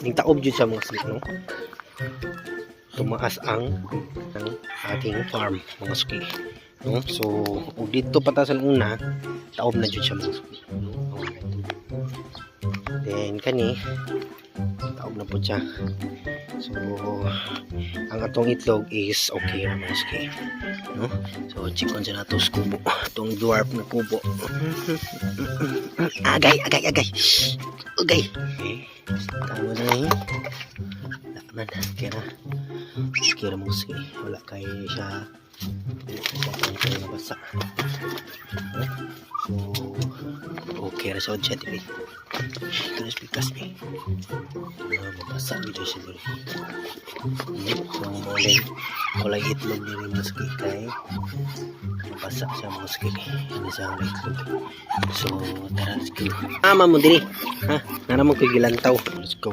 Ning taob jud siya mga suki, no? Tumaas ang ating farm mga suki, no? So ug dito patasan una taob na jud siya mga suki. Then kani taob na po siya. So ang atong itlog is okay ra mga suki, no? So chikon siya nato sa kubo, itong dwarf na kubo. Agay. Okay. Tama na eh. Man, kira mo sige. Wala kay siya. Kaya nabasa. So, okay ra siya dyan. Ito na spikas eh. Mabasa dito siya dito. So, wala itlog din mo sige kay mabasa siya mo sige. Ano siya ang itlog. So, tara, let's go. Ama mo diri. Ha? Naramang ko gilantaw. Let's go.